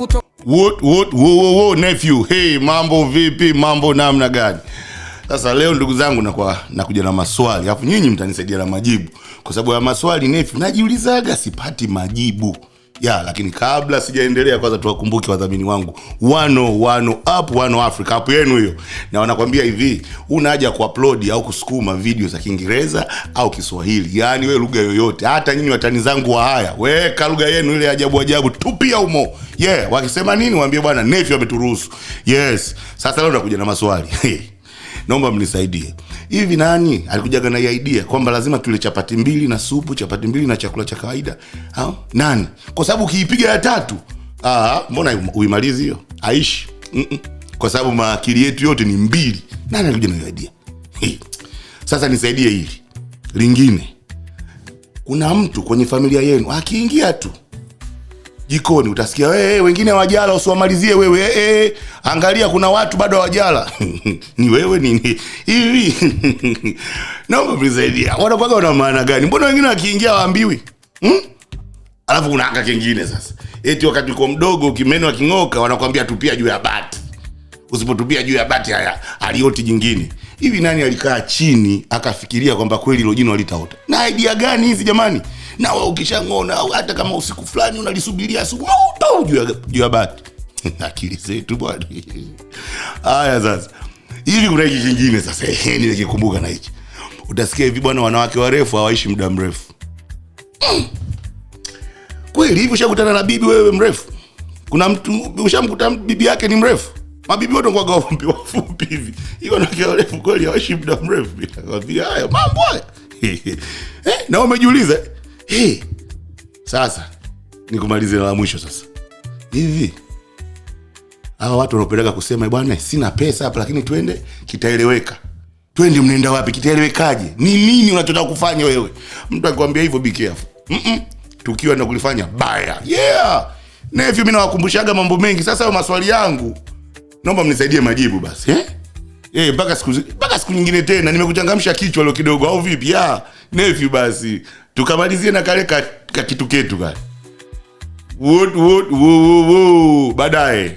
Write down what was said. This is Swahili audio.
What nephew, hey, mambo vipi, mambo namna gani? Sasa leo ndugu zangu nakuja na maswali, alafu nyinyi mtanisaidia na majibu. Kwa sababu ya maswali nephew najiulizaga sipati majibu. Lakini kabla sijaendelea kwanza tuwakumbuke wadhamini wangu. Wano up, Wano Africa hapo yenu hiyo. Na wanakuambia hivi, una haja kuupload au kusukuma video za Kiingereza au Kiswahili. Yaani wewe lugha yoyote. Hata nyinyi watani zangu wa haya, weka lugha yenu ile ajabu tupia humo. Wakisema nini waambie bwana nephew ameturuhusu. Yes. Sasa leo nakuja na maswali. Naomba mnisaidie. Hivi nani alikujaga na idea kwamba lazima tule chapati 2 na supu, chapati 2 na chakula cha kawaida? Nani? Kwa sababu ukiipiga ya 3, mbona uimalizi hiyo? Aishi. Kwa sababu maakili yetu yote ni 2. Nani alikuja na idea? Sasa nisaidie hili. Lingine. Kuna mtu kwenye familia yenu akiingia tu jikoni utasikia wengine wajala, usiwamalizie wewe. Angalia kuna watu bado hawajala. Ni wewe nini? Hivi. Naomba mnisaidia. Wanakuwa wana maana gani? Mbona wengine wakiingia waambiwi? Alafu kuna anga kingine sasa. Eti wakati uko mdogo ukimeno aking'oka wanakuambia tupia juu ya bati. Usipotupia juu ya bati alioti jingine. Hivi nani alikaa chini akafikiria kwamba kweli hilo jino litaota? Na idea gani hizi jamani? Na wewe ukishangona hata kama usiku fulani unalisubiria asubuhi juu ya bati. Akili zetu bwana. Haya sasa. Hivi kuna hiki kingine sasa. Nikikumbuka na hichi. Utasikia hivi bwana, wanawake warefu hawaishi muda mrefu. Kweli hivi ushakutana na bibi wewe mrefu? Kuna mtu ushamkuta bibi yake ni mrefu? Mabibi wote kwa wafupi hivi. Hiyo wanawake warefu kweli hawaishi muda mrefu. Nakwambia haya mambo haya. Na umejiuliza? Sasa nikumalize na la mwisho sasa. Hivi hawa watu wanapeleka kusema bwana sina pesa hapa lakini twende kitaeleweka. Twende mnaenda wapi? Kitaelewekaje? Ni nini unachotaka kufanya wewe? Mtu akikwambia hivyo be careful. Tukiwa na kulifanya baya. Nephew mimi nawakumbushaga mambo mengi. Sasa hayo maswali yangu naomba mnisaidie majibu basi. Mpaka siku nyingine tena nimekuchangamsha kichwa leo kidogo au vipi? Nephew basi tukamalizie na kale kitu ketu kale. Baadaye.